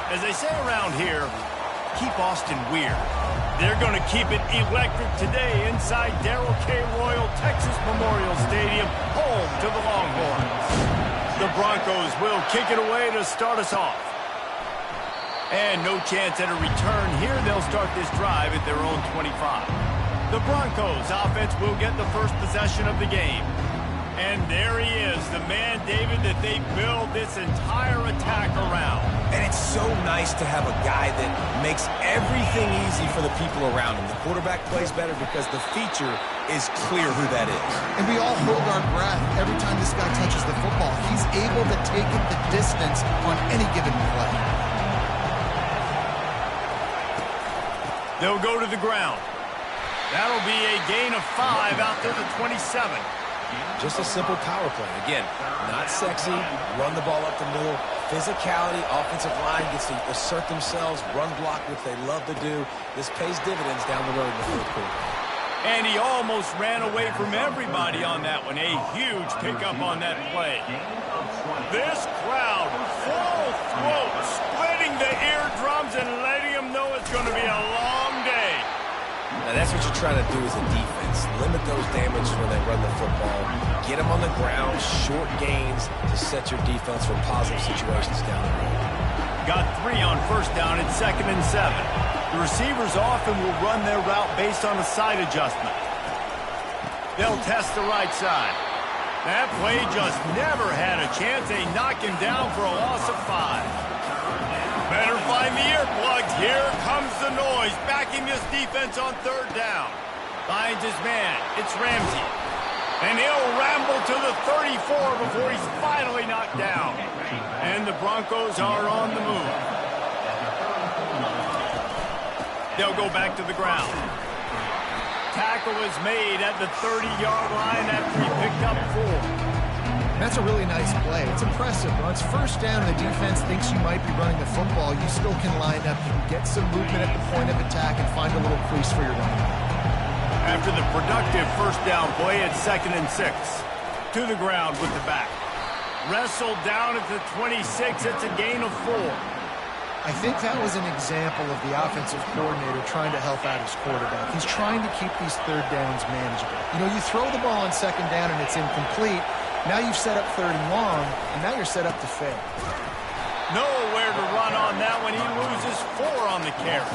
As they say around here, keep Austin weird. They're going to keep it electric today inside Darrell K. Royal Texas Memorial Stadium, home to the Longhorns. The Broncos will kick it away to start us off. And no chance at a return here. They'll start this drive at their own 25. The Broncos offense will get the first possession of the game. And there he is, the man, David, that they build this entire attack around. And it's so nice to have a guy that makes everything easy for the people around him. The quarterback plays better because the feature is clear who that is. And we all hold our breath every time this guy touches the football. He's able to take it the distance on any given play. They'll go to the ground. That'll be a gain of 5 out to the 27. Just a simple power play. Again, not sexy, run the ball up the middle. Physicality, offensive line gets to assert themselves, run block, which they love to do. This pays dividends down the road in the fourth quarter. And he almost ran away from everybody on that one. A huge pickup on that play. This crowd, full throat, splitting the eardrums and letting them know it's going to be a long day. Now that's what you're trying to do as a defense. Limit those damages when they run the football. Get them on the ground, short gains to set your defense for positive situations down the road. Got 3 on first down at 2nd and 7. The receivers often will run their route based on a side adjustment. They'll test the right side. That play just never had a chance. They knock him down for a loss of 5. Better find the earplugs. Here comes the noise, backing this defense on 3rd down. Finds his man. It's Ramsey. And he'll ramble to the 34 before he's finally knocked down. And the Broncos are on the move. They'll go back to the ground. Tackle is made at the 30-yard line after he picked up 4. That's a really nice play. It's impressive. When it's first down and the defense thinks you might be running the football, you still can line up. You can get some movement at the point of attack and find a little crease for your running back. After the productive first down play at 2nd and 6. To the ground with the back. Wrestled down at the 26. It's a gain of 4. I think that was an example of the offensive coordinator trying to help out his quarterback. He's trying to keep these 3rd downs manageable. You know, you throw the ball on 2nd down and it's incomplete. Now you've set up 3rd and long, and now you're set up to fail. Nowhere to run on that one. He loses 4 on the carry.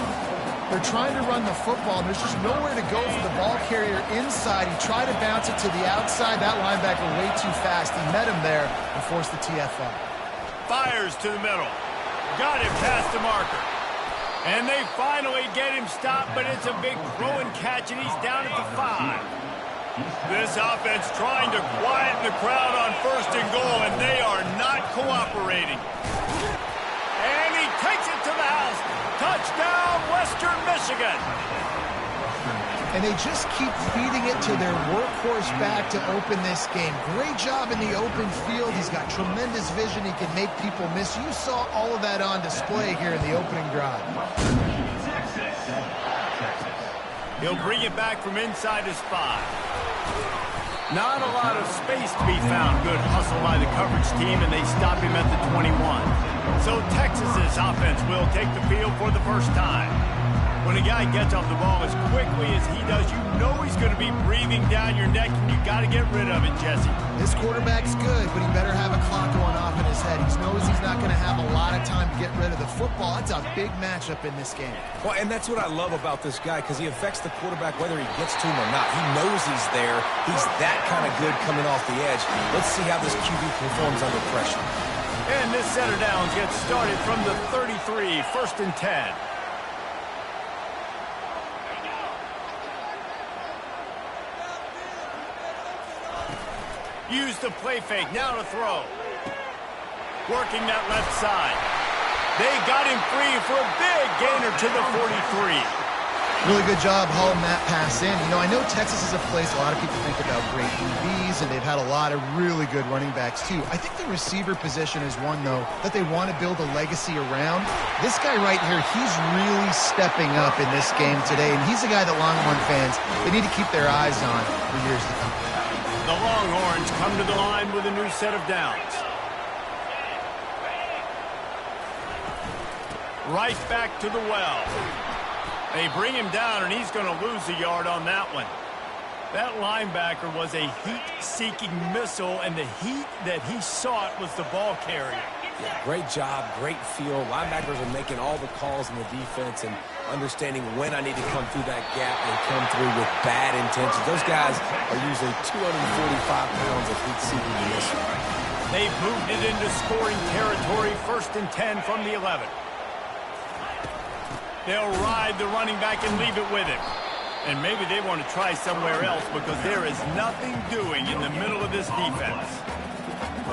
They're trying to run the football, and there's just nowhere to go for the ball carrier inside. He tried to bounce it to the outside. That linebacker way too fast. He met him there and forced the TFL. Fires to the middle. Got him past the marker. And they finally get him stopped, but it's a big throw and catch, and he's down at the 5. This offense trying to quieten the crowd on 1st and goal, and they are not cooperating. And he takes it to the house. Touchdown, Western Michigan. And they just keep feeding it to their workhorse back to open this game. Great job in the open field. He's got tremendous vision. He can make people miss. You saw all of that on display here in the opening drive. He'll bring it back from inside his 5. Not a lot of space to be found. Good hustle by the coverage team, and they stop him at the 21. So Texas's offense will take the field for the first time. When a guy gets off the ball as quickly as he does, you know he's going to be breathing down your neck, and you got to get rid of it, Jesse. This quarterback's good, but he better have a clock going off in his head. He knows he's not going to have a lot of time to get rid of the football. It's a big matchup in this game. Well, and that's what I love about this guy, because he affects the quarterback whether he gets to him or not. He knows he's there. He's that kind of good coming off the edge. Let's see how this QB performs under pressure. And this set of downs gets started from the 33, 1st and 10. Use the play fake, now to throw. Working that left side. They got him free for a big gainer to the 43. Really good job hauling that pass in. You know, I know Texas is a place a lot of people think about great DBs, and they've had a lot of really good running backs, too. I think the receiver position is one, though, that they want to build a legacy around. This guy right here, he's really stepping up in this game today, and he's a guy that Longhorn fans, they need to keep their eyes on for years to come. The Longhorns come to the line with a new set of downs. Right back to the well. They bring him down, and he's going to lose a yard on that one. That linebacker was a heat-seeking missile, and the heat that he sought was the ball carrier. Yeah, great job, great feel. Linebackers are making all the calls in the defense and understanding when I need to come through that gap and come through with bad intentions. Those guys are usually 245 pounds of heat-seeking missile. They've moved it into scoring territory, 1st and 10 from the 11. They'll ride the running back and leave it with him. And maybe they want to try somewhere else because there is nothing doing in the middle of this defense.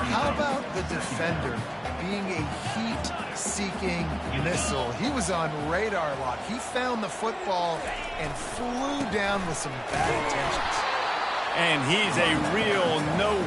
How about the defender being a heat-seeking missile? He was on radar lock. He found the football and flew down with some bad intentions. And he's a real no.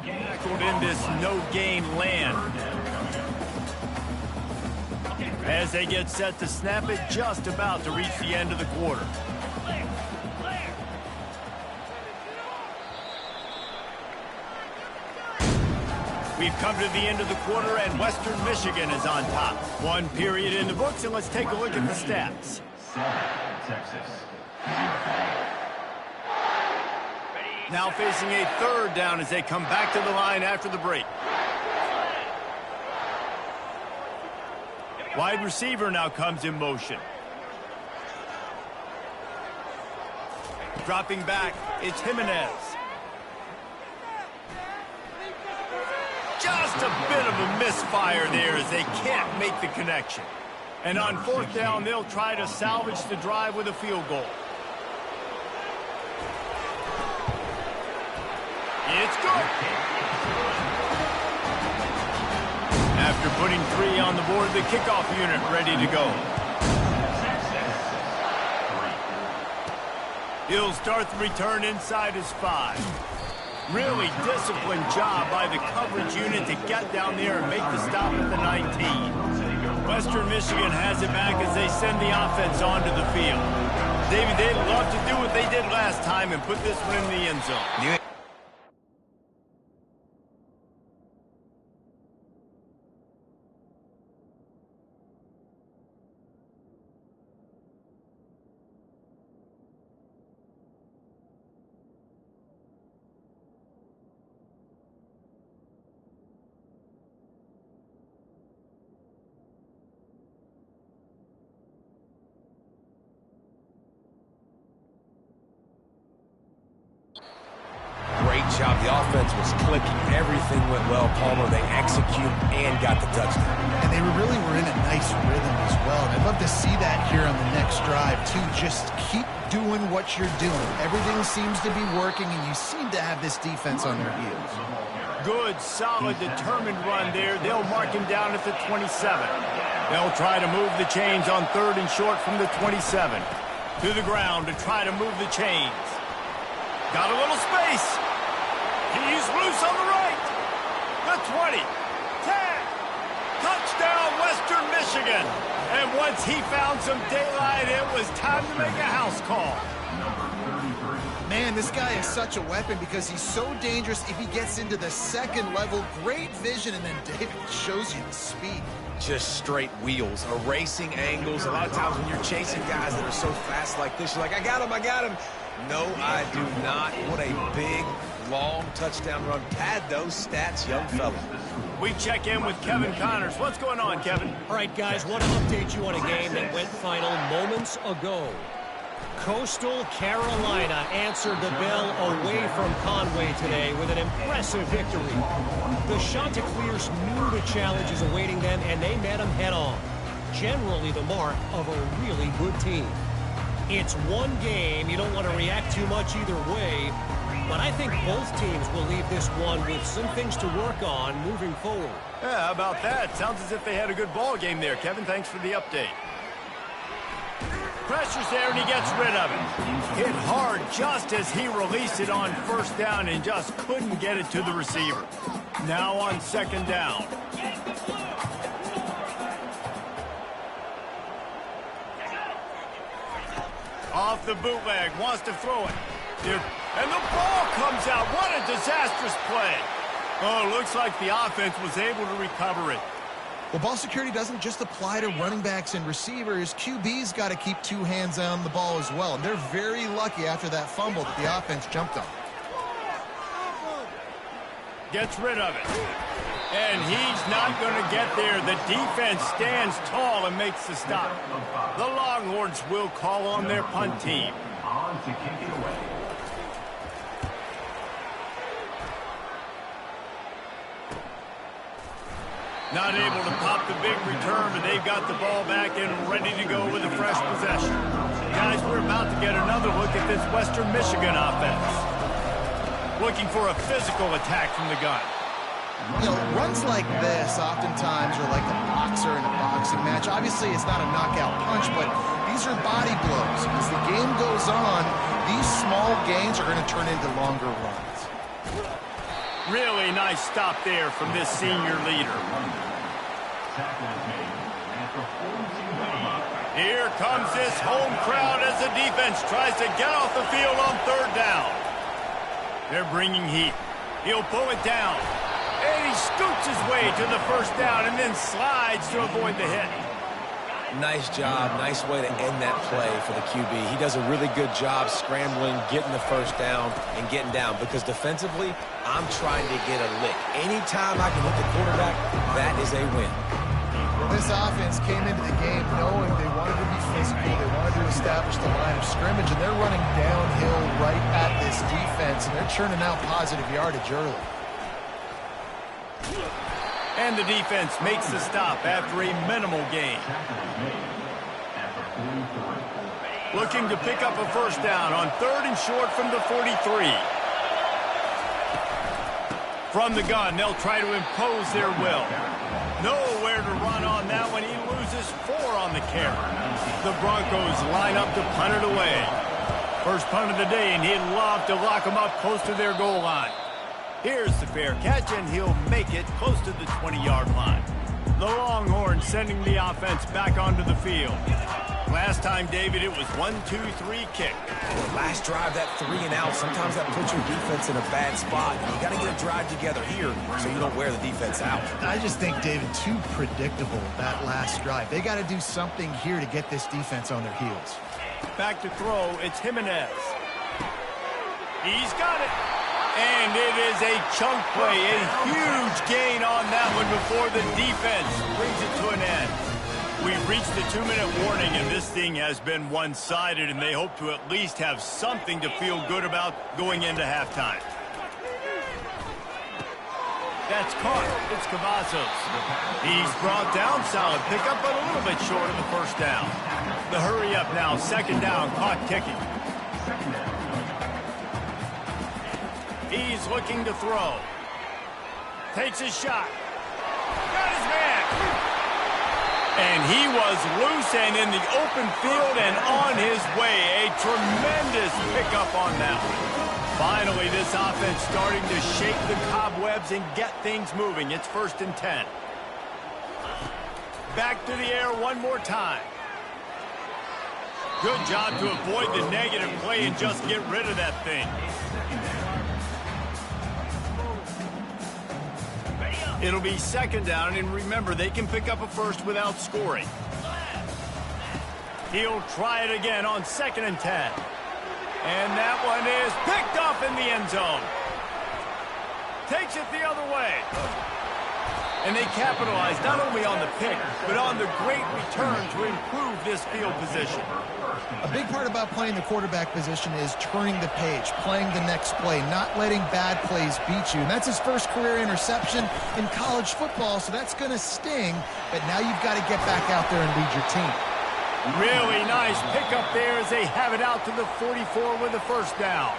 Tackled in this no-gain land. As they get set to snap it, just about to reach the end of the quarter. We've come to the end of the quarter, and Western Michigan is on top. One period in the books, and let's take a look at the stats. Texas. Now facing a 3rd down as they come back to the line after the break. Wide receiver now comes in motion. Dropping back, it's Jimenez. Just a bit of a misfire there as they can't make the connection. And on 4th down, they'll try to salvage the drive with a field goal. It's good. After putting 3 on the board, the kickoff unit ready to go. He'll start the return inside his 5. Really disciplined job by the coverage unit to get down there and make the stop at the 19. Western Michigan has it back as they send the offense onto the field. David, they'd love to do what they did last time and put this one in the end zone. Job. The offense was clicking. Everything went well, Palmer. They executed and got the touchdown. And they really were in a nice rhythm as well. And I'd love to see that here on the next drive, too. Just keep doing what you're doing. Everything seems to be working, and you seem to have this defense on their heels. Good, solid, determined run there. They'll mark him down at the 27. They'll try to move the chains on 3rd and short from the 27. To the ground to try to move the chains. Got a little space. He's loose on the right. The 20. 10. Touchdown, Western Michigan. Michigan. And once he found some daylight, it was time to make a house call. Man, this guy is such a weapon because he's so dangerous if he gets into the second level. Great vision, and then David shows you the speed. Just straight wheels, erasing angles. A lot of times when you're chasing guys that are so fast like this, you're like, I got him. No, I do not. What a big, long touchdown run. Pad those stats, young fella. We check in with Kevin Connors. What's going on, Kevin? All right, guys, want to update you on a game that went final moments ago. Coastal Carolina answered the bell away from Conway today with an impressive victory. The Chanticleers knew the challenges awaiting them, and they met them head-on. Generally the mark of a really good team. It's one game. You don't want to react too much either way, but I think both teams will leave this one with some things to work on moving forward. Yeah, how about that? Sounds as if they had a good ball game there, Kevin. Thanks for the update. Pressure's there, and he gets rid of it. Hit hard just as he released it on first down and just couldn't get it to the receiver. Now on second down. Off the bootleg, wants to throw it. And the ball comes out. What a disastrous play. Oh, looks like the offense was able to recover it. Well, ball security doesn't just apply to running backs and receivers. QB's got to keep two hands on the ball as well. And they're very lucky after that fumble that the offense jumped on. Gets rid of it. And he's not going to get there. The defense stands tall and makes the stop. The Longhorns will call on their punt team. On to kick it away. Not able to pop the big return, but they've got the ball back and ready to go with a fresh possession. Guys, we're about to get another look at this Western Michigan offense. Looking for a physical attack from the gun. You know, runs like this oftentimes are like the boxer in a boxing match. Obviously, it's not a knockout punch, but these are body blows. As the game goes on, these small gains are going to turn into longer runs. Really nice stop there from this senior leader. Here comes this home crowd as the defense tries to get off the field on third down. They're bringing heat. He'll pull it down. And he scoots his way to the first down and then slides to avoid the hit. Nice job. Nice way to end that play for the QB. He does a really good job scrambling, getting the first down, and getting down. Because defensively, I'm trying to get a lick. Anytime I can hit the quarterback, that is a win. This offense came into the game knowing they wanted to be physical. They wanted to establish the line of scrimmage, and they're running downhill right at this defense, and they're churning out positive yardage early. And the defense makes the stop after a minimal gain. Looking to pick up a first down on third and short from the 43. From the gun, they'll try to impose their will. Nowhere to run on that one. He loses 4 on the carry. The Broncos line up to punt it away. First punt of the day, and he'd love to lock them up close to their goal line. Here's the fair catch, and he'll make it close to the 20-yard line. The Longhorns sending the offense back onto the field. Last time, David, it was 1-2-3 kick. Last drive, that 3 and out, sometimes that puts your defense in a bad spot. You got to get a drive together here so you don't wear the defense out. I just think, David, too predictable, that last drive. They got to do something here to get this defense on their heels. Back to throw, it's Jimenez. He's got it. And it is a chunk play, a huge gain on that one before the defense brings it to an end. We've reached the 2-minute warning, and this thing has been one-sided, and they hope to at least have something to feel good about going into halftime. That's caught. It's Cavazos. He's brought down, solid pickup, but a little bit short of the first down. The hurry up now, second down, clock ticking. He's looking to throw. Takes a shot. Got his man. And he was loose and in the open field and on his way. A tremendous pickup on that one. Finally, this offense starting to shake the cobwebs and get things moving. It's 1st and 10. back to the air one more time. Good job to avoid the negative play and just get rid of that thing. It'll be second down, and remember, they can pick up a first without scoring. He'll try it again on 2nd and 10. And that one is picked off in the end zone. Takes it the other way. And they capitalize not only on the pick, but on the great return to improve this field position. A big part about playing the quarterback position is turning the page, playing the next play, not letting bad plays beat you. And that's his first career interception in college football, so that's going to sting. But now you've got to get back out there and lead your team. Really nice pickup there as they have it out to the 44 with the first down.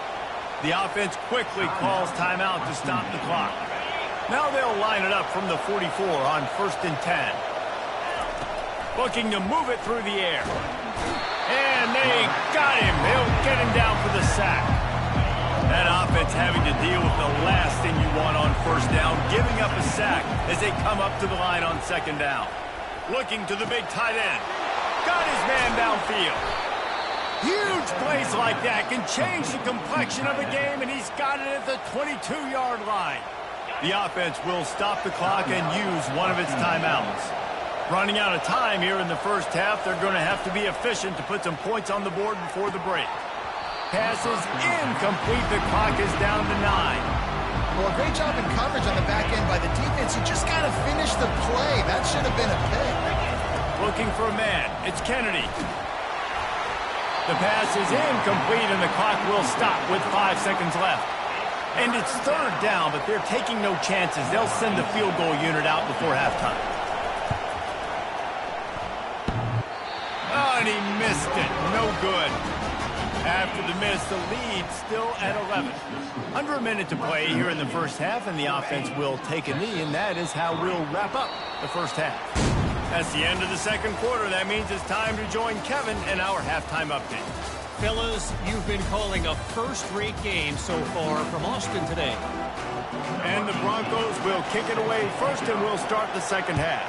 The offense quickly calls timeout to stop the clock. Now they'll line it up from the 44 on 1st and 10. Looking to move it through the air. And they got him. They'll get him down for the sack. That offense having to deal with the last thing you want on 1st down, giving up a sack as they come up to the line on 2nd down. Looking to the big tight end. Got his man downfield. Huge plays like that can change the complexion of a game, and he's got it at the 22-yard line. The offense will stop the clock and use one of its timeouts. Running out of time here in the first half, they're going to have to be efficient to put some points on the board before the break. Pass is incomplete. The clock is down to 9. Well, a great job in coverage on the back end by the defense. You just got to finish the play. That should have been a pick. Looking for a man. It's Kennedy. The pass is incomplete, and the clock will stop with 5 seconds left. And it's 3rd down, but they're taking no chances. They'll send the field goal unit out before halftime. Oh, and he missed it. No good. After the miss, the lead still at 11. Under a minute to play here in the first half, and the offense will take a knee, and that is how we'll wrap up the first half. That's the end of the second quarter. That means it's time to join Kevin in our halftime update. Fellas, you've been calling a first-rate game so far from Austin today. And the Broncos will kick it away first, and we'll start the second half.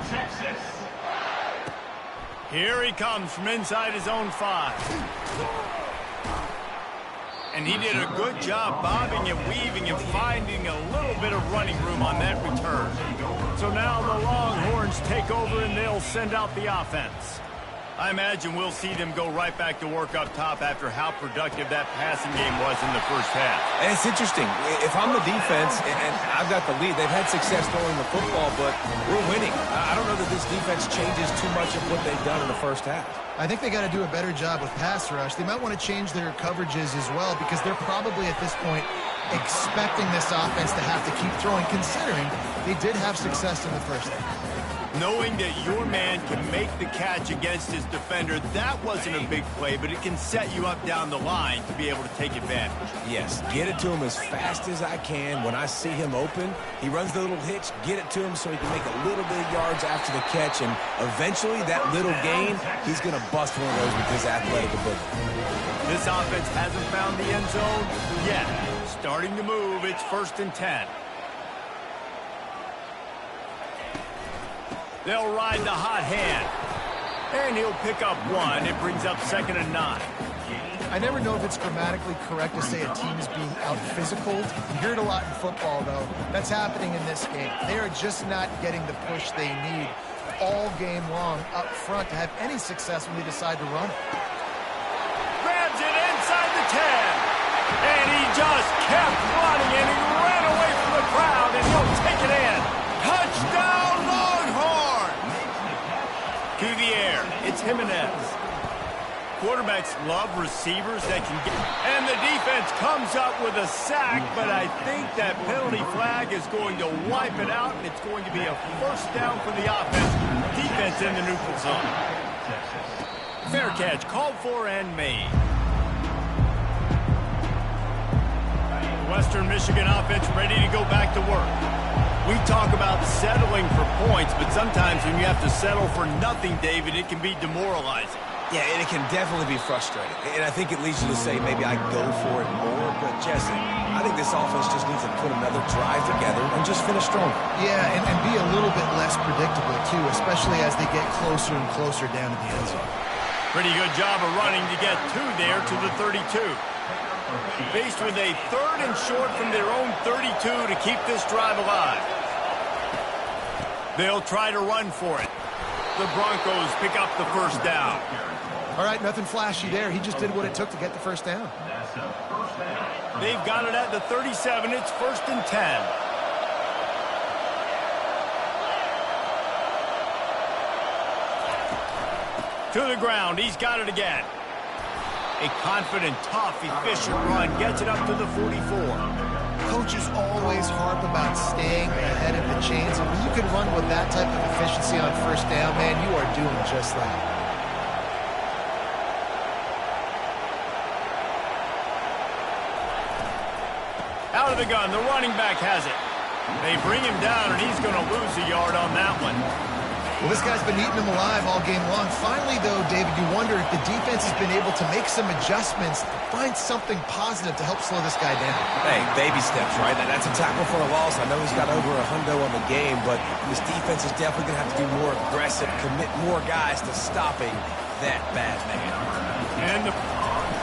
Texas. Here he comes from inside his own 5. And he did a good job bobbing and weaving and finding a little bit of running room on that return. So now the Longhorns take over and they'll send out the offense. I imagine we'll see them go right back to work up top after how productive that passing game was in the first half. And it's interesting. If I'm the defense and I've got the lead, they've had success throwing the football, but we're winning. I don't know that this defense changes too much of what they've done in the first half. I think they got to do a better job with pass rush. They might want to change their coverages as well because they're probably at this point expecting this offense to have to keep throwing, considering they did have success in the first half. Knowing that your man can make the catch against his defender, that wasn't a big play, but it can set you up down the line to be able to take advantage. Yes, get it to him as fast as I can. When I see him open, he runs the little hitch, get it to him so he can make a little bit of yards after the catch, and eventually that little gain, he's going to bust one of those with his athletic ability. This offense hasn't found the end zone yet. Starting to move, it's 1st and 10. They'll ride the hot hand. And he'll pick up 1. It brings up 2nd and 9. I never know if it's grammatically correct to say a team is being out-physicaled. You hear it a lot in football, though. That's happening in this game. They are just not getting the push they need all game long up front to have any success when they decide to run. Grabs it inside the 10. And he just kept running, and he ran away from the crowd, and he'll take it in. Touchdown, Longhorn! To the air, it's Jimenez. Quarterbacks love receivers that can get... And the defense comes up with a sack, but I think that penalty flag is going to wipe it out, and it's going to be a first down for the offense. Defense in the neutral zone. Fair catch, called for and made. Western Michigan offense ready to go back to work. We talk about settling for points, but sometimes when you have to settle for nothing, David, it can be demoralizing. Yeah, and it can definitely be frustrating. And I think it leads you to say maybe I go for it more. But, Jesse, I think this offense just needs to put another drive together and just finish stronger. Yeah, and be a little bit less predictable, too, especially as they get closer and closer down to the end zone. Pretty good job of running to get two there to the 32. Faced with a 3rd and short from their own 32 to keep this drive alive. They'll try to run for it. The Broncos pick up the first down. All right, nothing flashy there. He just did what it took to get the first down. They've got it at the 37. It's 1st and 10. To the ground. He's got it again. A confident, tough, efficient run gets it up to the 44. Coaches always harp about staying ahead of the chains. And when you can run with that type of efficiency on first down, man, you are doing just that. Out of the gun, the running back has it. They bring him down, and he's going to lose a yard on that one. Well, this guy's been eating them alive all game long. Finally, though, David, you wonder if the defense has been able to make some adjustments to find something positive to help slow this guy down. Hey, baby steps, right? That's a tackle for a loss. I know he's got over $100 on the game, but this defense is definitely going to have to be more aggressive, commit more guys to stopping that bad man. And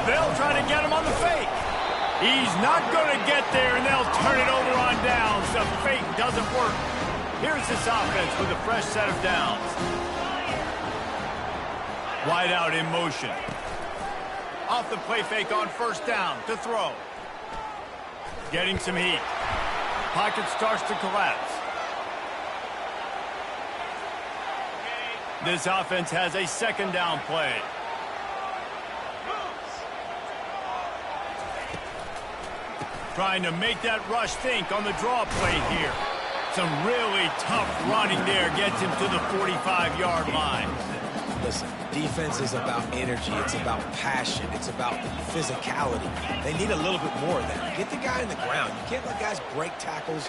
they'll try to get him on the fake. He's not going to get there, and they'll turn it over on downs. The fake doesn't work. Here's this offense with a fresh set of downs. Wide out in motion. Off the play fake on first down to throw. Getting some heat. Pocket starts to collapse. This offense has a 2nd down play. Trying to make that rush think on the draw play here. Some really tough running there gets him to the 45-yard line. Listen, defense is about energy. It's about passion. It's about physicality. They need a little bit more of that. Get the guy in the ground. You can't let guys break tackles.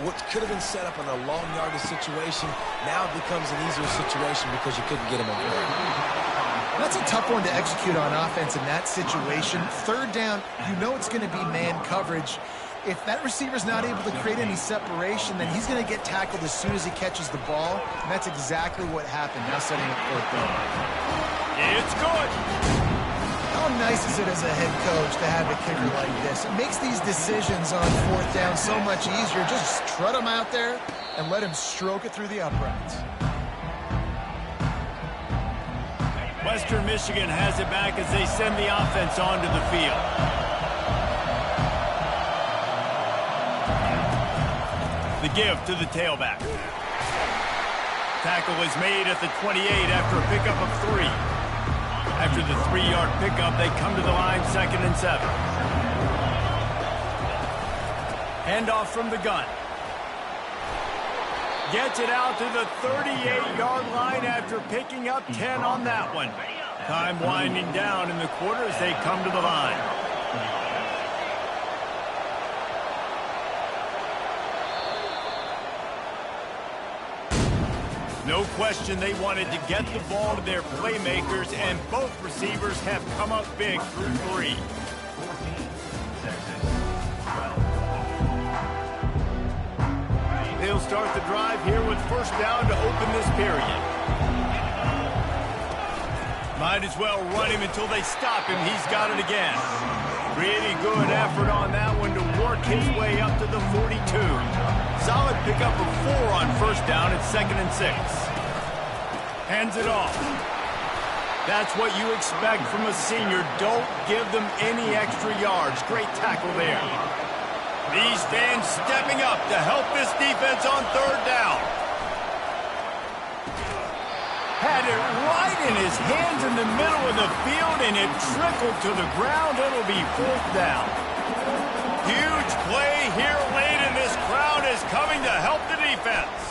What could have been set up in a long yardage situation now becomes an easier situation because you couldn't get him on the ground. That's a tough one to execute on offense in that situation. 3rd down, you know it's going to be man coverage. If that receiver's not able to create any separation, then he's going to get tackled as soon as he catches the ball. And that's exactly what happened. Now setting up 4th down. It's good. How nice is it as a head coach to have a kicker like this? It makes these decisions on 4th down so much easier. Just strut him out there and let him stroke it through the uprights. Western Michigan has it back as they send the offense onto the field. The give to the tailback. Tackle is made at the 28 after a pickup of 3. After the 3-yard pickup, they come to the line 2nd and 7. Handoff from the gun. Gets it out to the 38-yard line after picking up 10 on that one. Time winding down in the quarter as they come to the line. No question they wanted to get the ball to their playmakers, and both receivers have come up big through 3. They'll start the drive here with first down to open this period. Might as well run him until they stop him. He's got it again. Really good effort on that one to work his way up to the 42. Solid pickup of 4 on first down at 2nd and 6. Hands it off. That's what you expect from a senior. Don't give them any extra yards. Great tackle there. These fans stepping up to help this defense on 3rd down. Had it right in his hands in the middle of the field, and it trickled to the ground. It'll be 4th down. Huge play here late, and this crowd is coming to help the defense.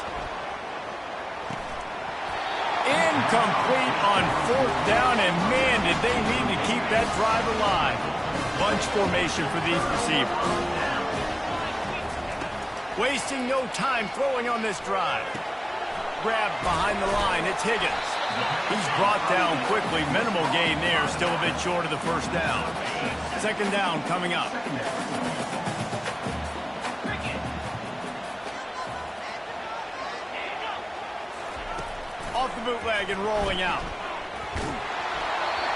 Incomplete on 4th down, and man, did they need to keep that drive alive. Bunch formation for these receivers. Wasting no time throwing on this drive. grabbed behind the line. It's Higgins. He's brought down quickly. Minimal gain there. Still a bit short of the first down. Second down coming up. Off the bootleg and rolling out.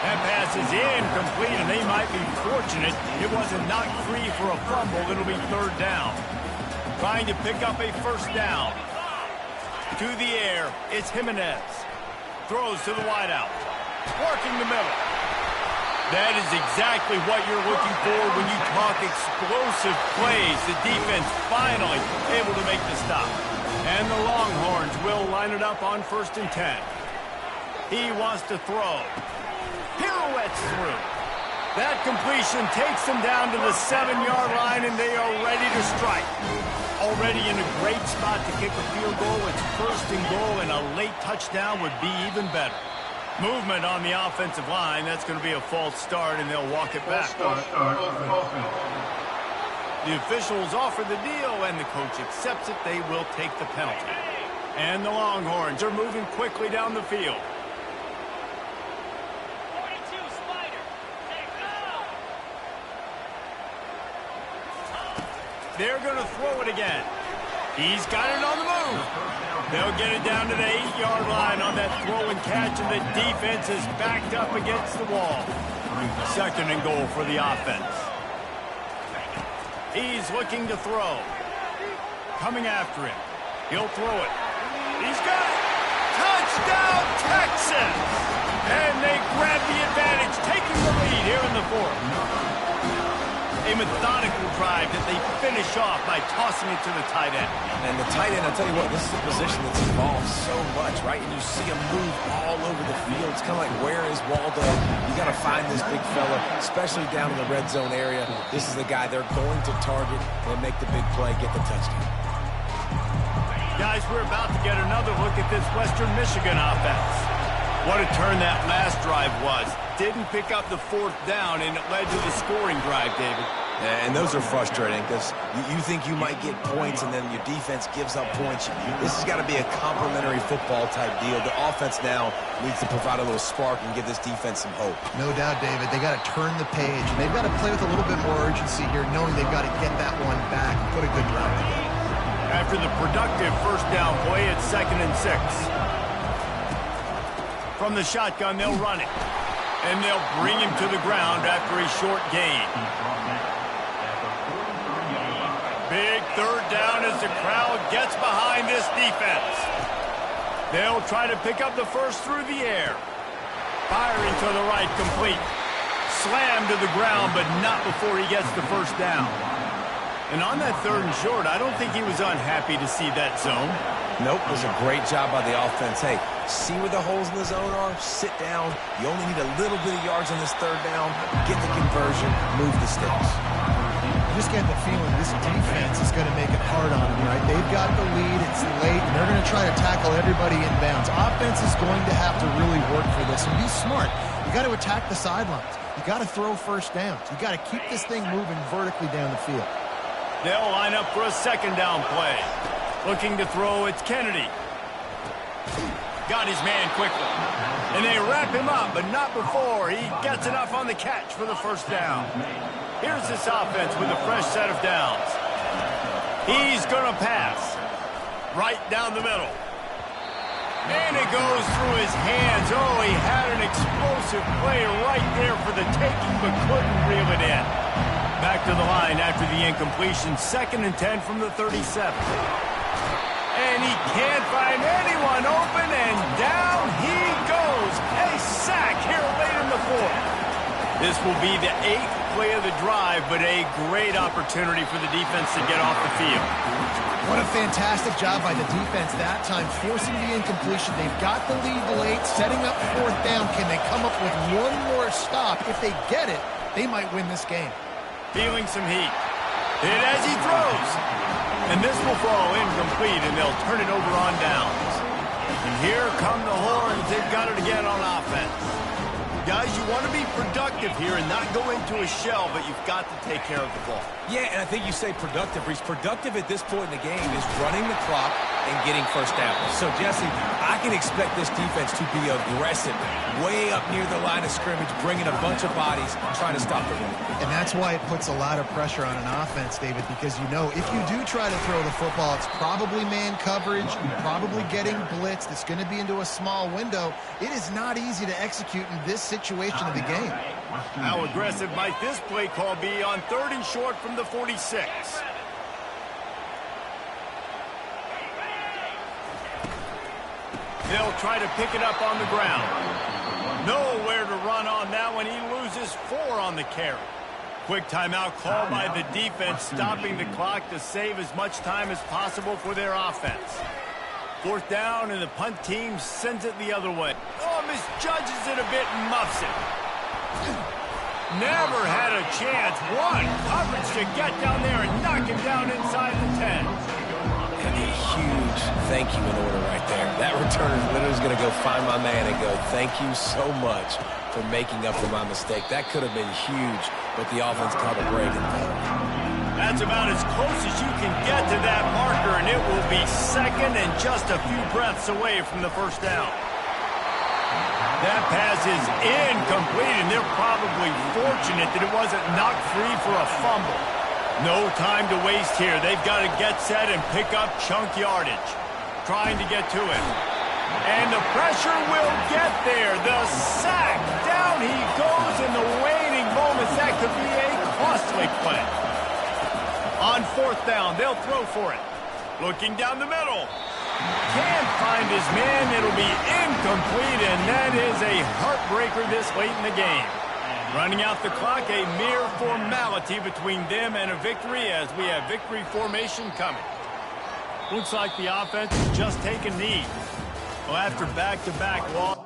That pass is incomplete, and they might be fortunate it wasn't knocked free for a fumble. It'll be third down. Trying to pick up a first down. To the air, it's Jimenez. Throws to the wideout. Working the middle. That is exactly what you're looking for when you talk explosive plays. The defense finally able to make the stop. And the Longhorns will line it up on 1st and 10. He wants to throw. Pirouettes through. That completion takes them down to the 7-yard line, and they are ready to strike. Already in a great spot to kick a field goal. It's 1st and goal, and a late touchdown would be even better. Movement on the offensive line. That's going to be a false start, and they'll walk it back. The officials offer the deal, and the coach accepts it. They will take the penalty. And the Longhorns are moving quickly down the field. They're going to throw it again. He's got it on the move. They'll get it down to the 8-yard line on that throw and catch, and the defense is backed up against the wall. 2nd and goal for the offense. He's looking to throw. Coming after him. He'll throw it. He's got it. Touchdown, Texas! And they grab the advantage, taking the lead here in the 4th. A methodical drive that they finish off by tossing it to the tight end. And the tight end, I'll tell you what, this is a position that's evolved so much, right? And you see him move all over the field. It's kind of like, where is Waldo? You got to find this big fella, especially down in the red zone area. This is the guy they're going to target and make the big play, get the touchdown. Guys, we're about to get another look at this Western Michigan offense. What a turn that last drive was. Didn't pick up the 4th down, and it led to the scoring drive, David. Yeah, and those are frustrating because you think you might get points, and then your defense gives up points. This has got to be a complementary football type deal. The offense now needs to provide a little spark and give this defense some hope. No doubt, David. They got to turn the page. And they've got to play with a little bit more urgency here, knowing they've got to get that one back and put a good drive together. After the productive first down play, it's 2nd and 6. From the shotgun, they'll run it. And they'll bring him to the ground after a short gain. Big 3rd down as the crowd gets behind this defense. They'll try to pick up the first through the air. Firing to the right, complete. Slammed to the ground, but not before he gets the first down. And on that 3rd and short, I don't think he was unhappy to see that zone. Nope, it was a great job by the offense. Hey, see where the holes in the zone are, sit down. You only need a little bit of yards on this 3rd down. Get the conversion, move the sticks. You just get the feeling this defense is going to make it hard on them, right? They've got the lead, it's late, and they're going to try to tackle everybody in bounds. Offense is going to have to really work for this and be smart. You got to attack the sidelines. You got to throw first downs. You got to keep this thing moving vertically down the field. They'll line up for a 2nd down play. Looking to throw, it's Kennedy. Got his man quickly. And they wrap him up, but not before he gets enough on the catch for the first down. Here's this offense with a fresh set of downs. He's going to pass. Right down the middle. And it goes through his hands. Oh, he had an explosive play right there for the taking, but couldn't reel it in. Back to the line after the incompletion. 2nd and 10 from the 37. And he can't find anyone open, and down he goes. A sack here late in the 4th. This will be the 8th play of the drive, but a great opportunity for the defense to get off the field. What a fantastic job by the defense that time, forcing the incompletion. They've got the lead late, setting up 4th down. Can they come up with one more stop? If they get it, they might win this game. Feeling some heat. Hit as he throws. And this will fall incomplete, and they'll turn it over on downs. And here come the Horns. They've got it again on offense. Guys, you want to be productive here and not go into a shell, but you've got to take care of the ball. Yeah, and I think you say productive, Reese. Productive at this point in the game is running the clock and getting first down. So, Jesse, I can expect this defense to be aggressive, way up near the line of scrimmage, bringing a bunch of bodies, trying to stop the run. And that's why it puts a lot of pressure on an offense, David, because you know if you do try to throw the football, it's probably man coverage, you're probably getting blitzed, it's going to be into a small window. It is not easy to execute in this situation of the game. How aggressive might this play call be on 3rd and short from the 46? They'll try to pick it up on the ground. Nowhere to run on that one. He loses 4 on the carry. Quick timeout called by the defense, stopping the clock to save as much time as possible for their offense. 4th down, and the punt team sends it the other way. Oh, misjudges it a bit and muffs it. Never had a chance. One coverage to get down there and knock him down inside the 10. And a huge thank you in order right there. That returner literally is going to go find my man and go, thank you so much for making up for my mistake. That could have been huge, but the offense caught a break and That's about as close as you can get to that marker, and it will be 2nd and just a few breaths away from the 1st down. That pass is incomplete, and they're probably fortunate that it wasn't knocked free for a fumble. No time to waste here. They've got to get set and pick up chunk yardage. Trying to get to it. And the pressure will get there. The sack. Down he goes in the waning moments. That could be a costly play. On 4th down, they'll throw for it. Looking down the middle. Can't find his man. It'll be incomplete, and that is a heartbreaker this late in the game. Running out the clock, a mere formality between them and a victory as we have victory formation coming. Looks like the offense has just taken knee. Well, after back-to-back loss.